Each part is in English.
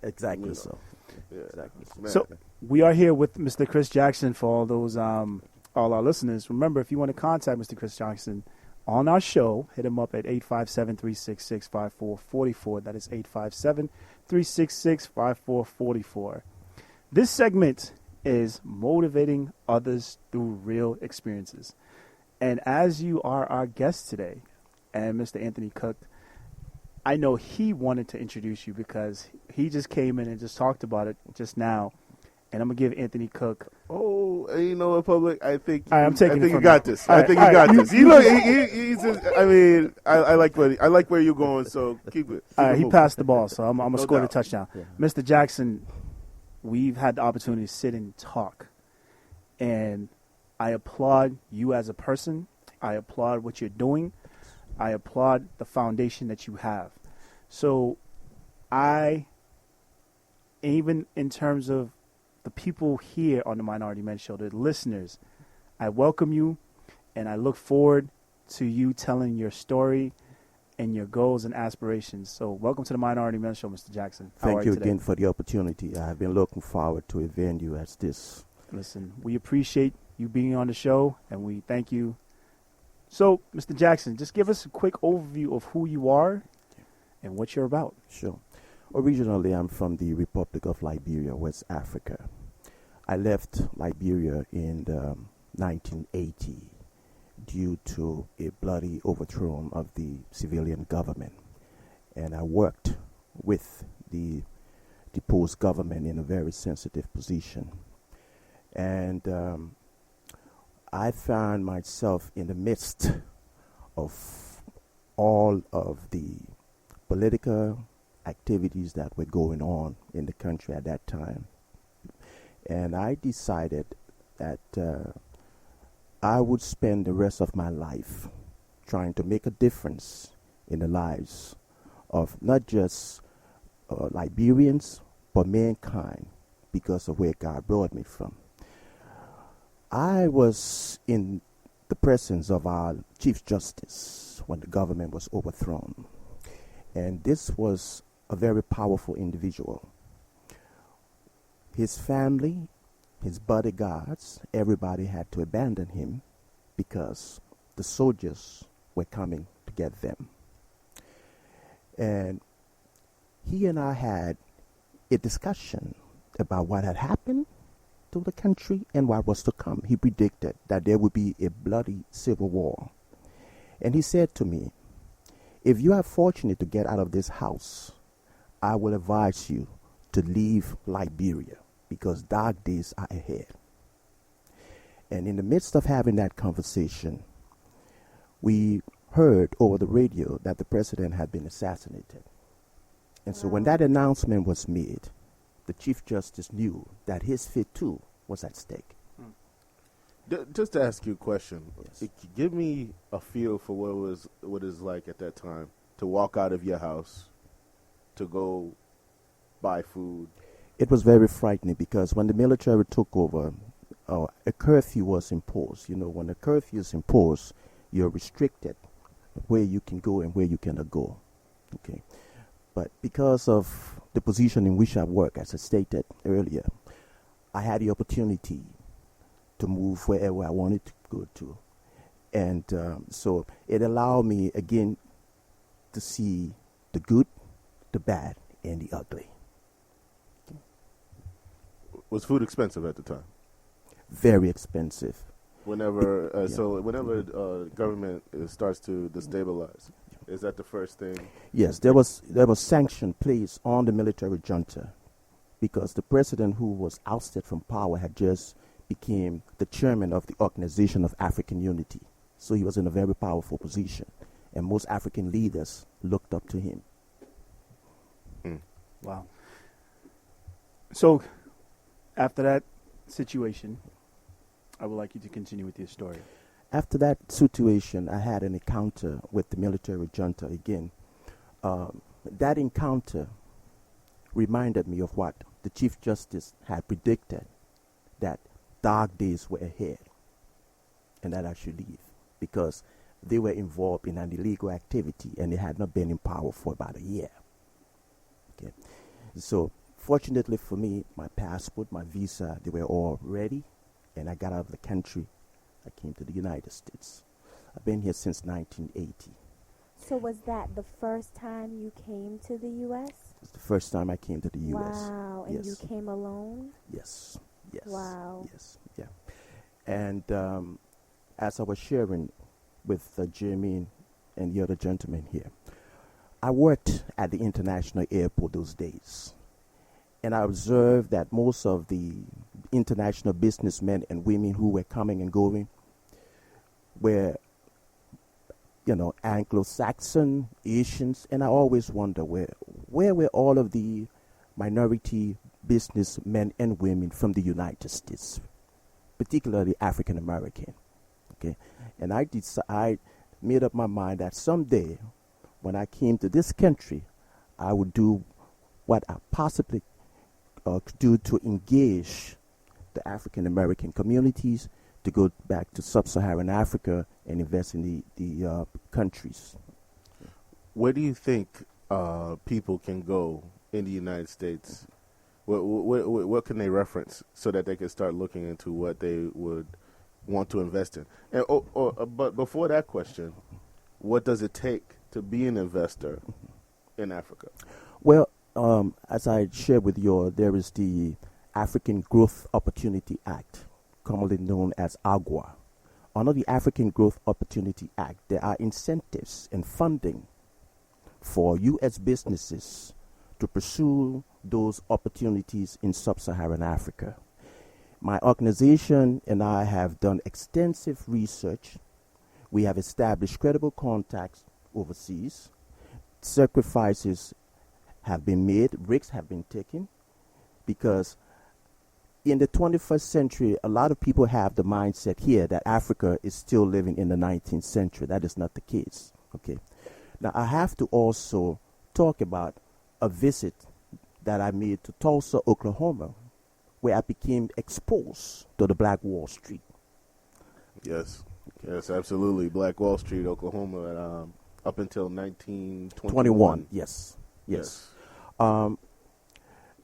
Exactly You know. so. Yeah. Exactly so. Man. So we are here with Mr. Chris Jackson for all those all our listeners. Remember, if you want to contact Mr. Chris Jackson on our show, hit him up at 857-366-5444. That is 857-366-5444. This segment is motivating others through real experiences. And as you are our guest today, and Mr. Anthony Cook, I know he wanted to introduce you because he just came in and just talked about it just now. And I'm going to give Anthony Cook. Oh, you know what, public? I think All right, I'm taking I it think you from got you. this. All I right, think all you right, got you- this. You look, he's just, I mean, I like where you're going, so keep it. All right, he moving. passed the ball, so I'm going to No score the doubt. touchdown. Yeah. Mr. Jackson, we've had the opportunity to sit and talk. And I applaud you as a person. I applaud what you're doing. I applaud the foundation that you have. So even in terms of the people here on the Minority Men Show, the listeners, I welcome you, and I look forward to you telling your story and your goals and aspirations. So welcome to the Minority Men Show, Mr. Jackson. How Thank are you today? again for the opportunity. I have been looking forward to a venue as this. Listen, we appreciate you being on the show, and we thank you. So, Mr. Jackson, just give us a quick overview of who you are and what you're about. Sure. Originally, I'm from the Republic of Liberia, West Africa. I left Liberia in 1980 due to a bloody overthrow of the civilian government. And I worked with the deposed government in a very sensitive position. And I found myself in the midst of all of the political activities that were going on in the country at that time. And I decided that I would spend the rest of my life trying to make a difference in the lives of not just Liberians, but mankind, because of where God brought me from. I was in the presence of our Chief Justice when the government was overthrown. And this was a very powerful individual. His family, his bodyguards, everybody had to abandon him because the soldiers were coming to get them. And he and I had a discussion about what had happened to the country and what was to come. He predicted that there would be a bloody civil war. And he said to me, if you are fortunate to get out of this house, I will advise you to leave Liberia because dark days are ahead. And in the midst of having that conversation, we heard over the radio that the president had been assassinated. And so when that announcement was made, the Chief Justice knew that his fate too was at stake. Just to ask you a question, Yes. give me a feel for what it's like at that time to walk out of your house, to go buy food. It was very frightening because when the military took over, a curfew was imposed. You know, when a curfew is imposed, you're restricted where you can go and where you cannot go. Okay. But because of the position in which I work, as I stated earlier, I had the opportunity to move wherever I wanted to go to. And so it allowed me, again, to see the good, the bad, and the ugly. Was food expensive at the time? Very expensive. Whenever, Yeah. so whenever government starts to destabilize, is that the first thing? Yes, there was sanction placed on the military junta because the president who was ousted from power had just became the chairman of the Organization of African Unity. So he was in a very powerful position, and most African leaders looked up to him. Wow. So, after that situation, I would like you to continue with your story. After that situation, I had an encounter with the military junta again. That encounter reminded me of what the Chief Justice had predicted, that dark days were ahead and that I should leave because they were involved in an illegal activity and they had not been in power for about a year. Okay. So Fortunately for me, my passport, my visa, they were all ready, and I got out of the country. I came to the United States. I've been here since 1980. So was that the first time you came to the U.S.? It's the first time I came to the U.S. Wow, and Yes. you came alone? Yes. Yes. Wow. Yes. Yeah. And as I was sharing with Jimmy and the other gentleman here, I worked at the international airport those days. And I observed that most of the international businessmen and women who were coming and going were, Anglo-Saxon, Asians, and I always wonder where were all of the minority businessmen and women from the United States, particularly African American. Okay, and I made up my mind that someday, when I came to this country, I would do what I possibly could do to engage the African American communities to go back to sub-Saharan Africa and invest in the countries. Where do you think people can go in the United States? What can they reference so that they can start looking into what they would want to invest in? And but before that question, what does it take to be an investor in Africa? Well, as I shared with you, there is the African Growth Opportunity Act, commonly known as AGWA. Under the African Growth Opportunity Act, there are incentives and funding for U.S. businesses to pursue those opportunities in sub-Saharan Africa. My organization and I have done extensive research. We have established credible contacts overseas. Sacrifices have been made, risks have been taken, because in the 21st century, a lot of people have the mindset here that Africa is still living in the 19th century. That is not the case. Okay. Now, I have to also talk about a visit that I made to Tulsa, Oklahoma, where I became exposed to the Black Wall Street. Yes, absolutely. Black Wall Street, Oklahoma, up until 1921. Yes.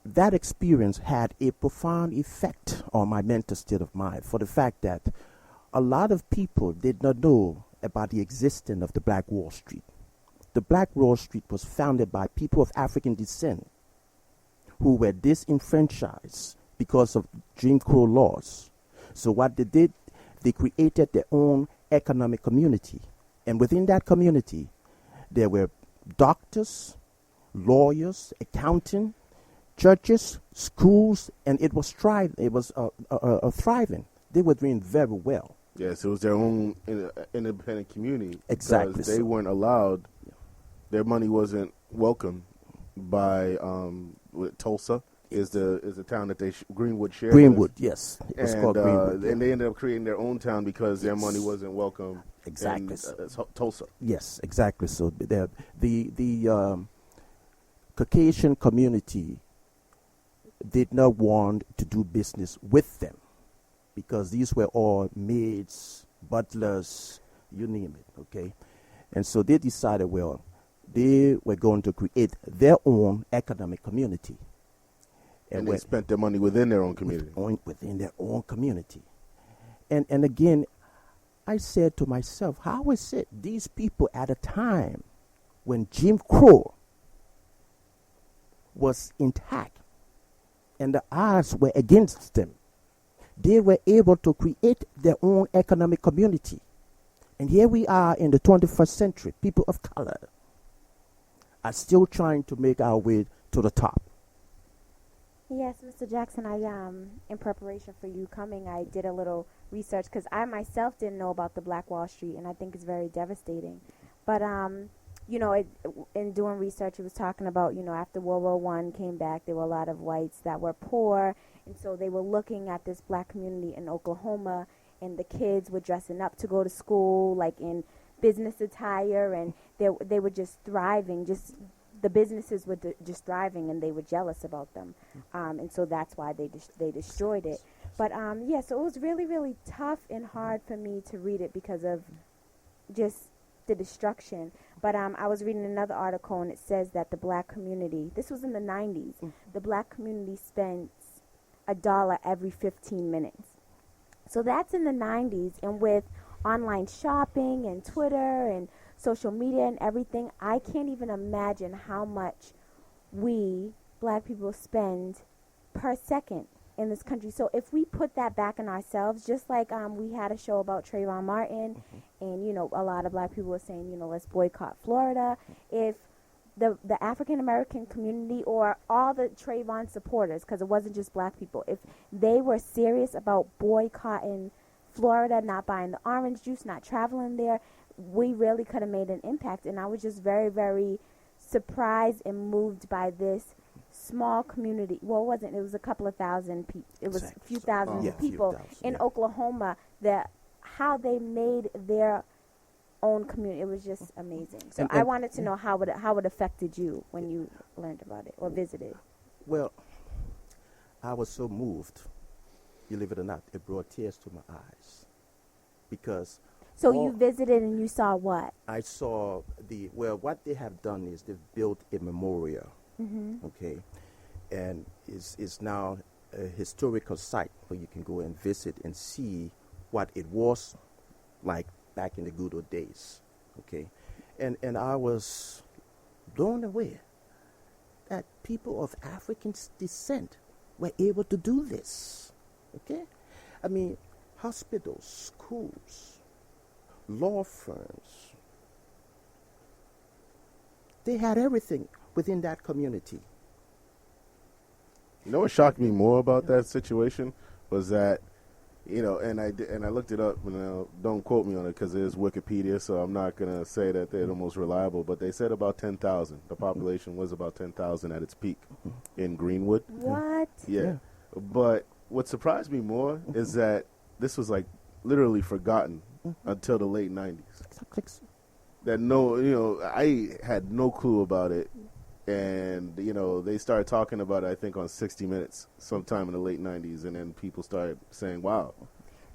That experience had a profound effect on my mental state of mind, for the fact that a lot of people did not know about the existence of the Black Wall Street. The Black Wall Street was founded by people of African descent who were disenfranchised because of Jim Crow laws. So what they did, they created their own economic community. And within that community, there were doctors, lawyers, accounting, churches, schools, and it was thriving. It was thriving. They were doing very well. Yes, it was their own independent community. Exactly. Because they weren't allowed. Their money wasn't welcomed by Tulsa. Is the town that they Greenwood shared. Greenwood, yes, it was called Greenwood. And they ended up creating their own town because their money wasn't welcome. Exactly. In Tulsa. Yes, exactly. So the Caucasian community did not want to do business with them because these were all maids, butlers, you name it, okay? And so they decided, well, they were going to create their own economic community. And they spent their money within their own community. Within their own community. And again, I said to myself, how is it these people at a time when Jim Crow was intact and the odds were against them, they were able to create their own economic community. And here we are in the 21st century, people of color are still trying to make our way to the top. Yes, Mr. Jackson, I in preparation for you coming, I did a little research because I myself didn't know about the Black Wall Street, and I think it's very devastating. But in doing research, it was talking about, after World War I came back, there were a lot of whites that were poor, and so they were looking at this black community in Oklahoma, and the kids were dressing up to go to school, like in business attire, and they were just thriving, the businesses were just thriving, and they were jealous about them, and so that's why they destroyed it. But so it was really, really tough and hard for me to read it because of just the destruction. But I was reading another article, and it says that the black community, this was in the 90s, the black community spends $1 every 15 minutes. So that's in the 90s, and with online shopping and Twitter and social media and everything, I can't even imagine how much we, black people, spend per second in this country. So if we put that back in ourselves, just like we had a show about Trayvon Martin, and, you know, a lot of black people were saying, you know, let's boycott Florida. If the African-American community or all the Trayvon supporters, because it wasn't just black people, if they were serious about boycotting Florida, not buying the orange juice, not traveling there, we really could have made an impact. And I was just very, very surprised and moved by this small community. Well, it wasn't. It was a couple of thousand people. It was a few thousand people in Oklahoma, that how they made their own community. It was just amazing. So I wanted to know how it affected you when you learned about it or visited. Well, I was so moved, believe it or not, it brought tears to my eyes. Because so you visited and you saw what? I saw what they have done is they've built a memorial, okay, and it's now a historical site where you can go and visit and see what it was like back in the good old days, okay, and I was blown away that people of African descent were able to do this, okay. I mean, hospitals, schools, law firms, they had everything within that community. You know what shocked me more about that situation was that, you know, and I looked it up, and don't quote me on it because it is Wikipedia, so I'm not going to say that they're the most reliable, but they said about 10,000. The population was about 10,000 at its peak in Greenwood. What? Yeah. But what surprised me more is that this was like literally forgotten until the late 90s. That I had no clue about it. And, you know, they started talking about it, I think, on 60 Minutes sometime in the late 90s. And then people started saying, wow.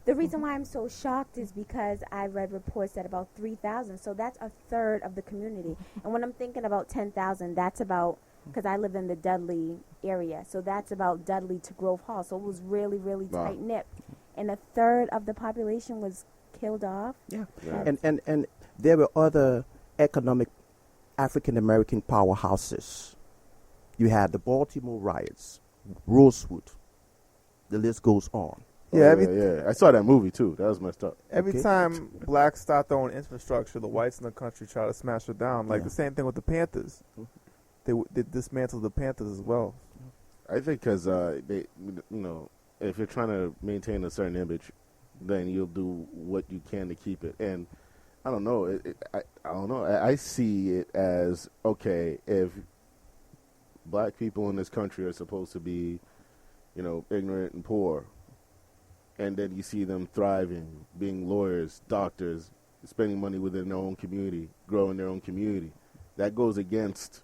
The reason why I'm so shocked is because I read reports that about 3,000. So that's a third of the community. And when I'm thinking about 10,000, that's about, because I live in the Dudley area. So that's about Dudley to Grove Hall. So it was really, really tight-knit. And a third of the population was killed off. Yeah. And there were other economic African-American powerhouses. You had the Baltimore riots, Rosewood. The list goes on. Yeah, I saw that movie, too. That was messed up. Every time blacks start their own infrastructure, the whites in the country try to smash it down. Like the same thing with the Panthers. They dismantled the Panthers as well. I think because they, you know, if you're trying to maintain a certain image, then you'll do what you can to keep it. And I don't know. I don't know. I see it as, okay, if black people in this country are supposed to be, you know, ignorant and poor, and then you see them thriving, being lawyers, doctors, spending money within their own community, growing their own community, that goes against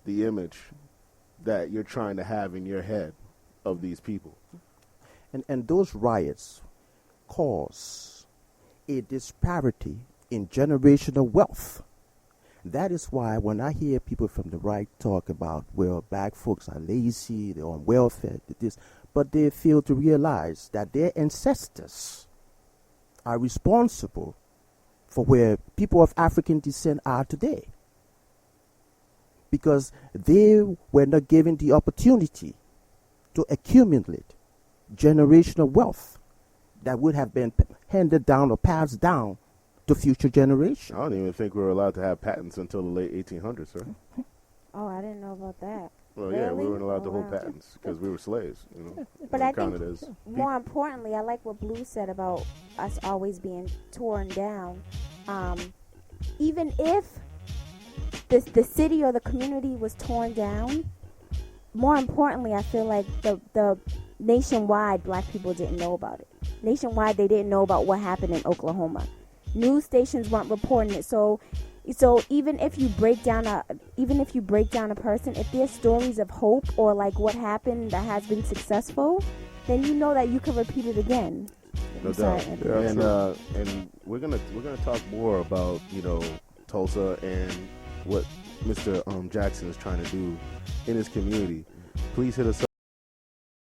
the image that you're trying to have in your head of these people. And those riots cause a disparity in generational wealth. That is why when I hear people from the right talk about, well, black folks are lazy, they're on welfare, but they fail to realize that their ancestors are responsible for where people of African descent are today. Because they were not given the opportunity to accumulate generational wealth that would have been handed down or passed down to future generations. I don't even think we were allowed to have patents until the late 1800s, sir. Oh, I didn't know about that. Well, really? Yeah, we weren't allowed to hold patents because we were slaves. You know, but I think more importantly, I like what Blue said about us always being torn down. Even if the city or the community was torn down, more importantly, I feel like the nationwide black people didn't know about it. Nationwide, they didn't know about what happened in Oklahoma. News stations weren't reporting it. So even if you break down a person, if there's stories of hope or like what happened that has been successful, then you know that you can repeat it again. No doubt. And we're gonna talk more about, you know, Tulsa and what Mr. Jackson is trying to do in his community, please hit us up.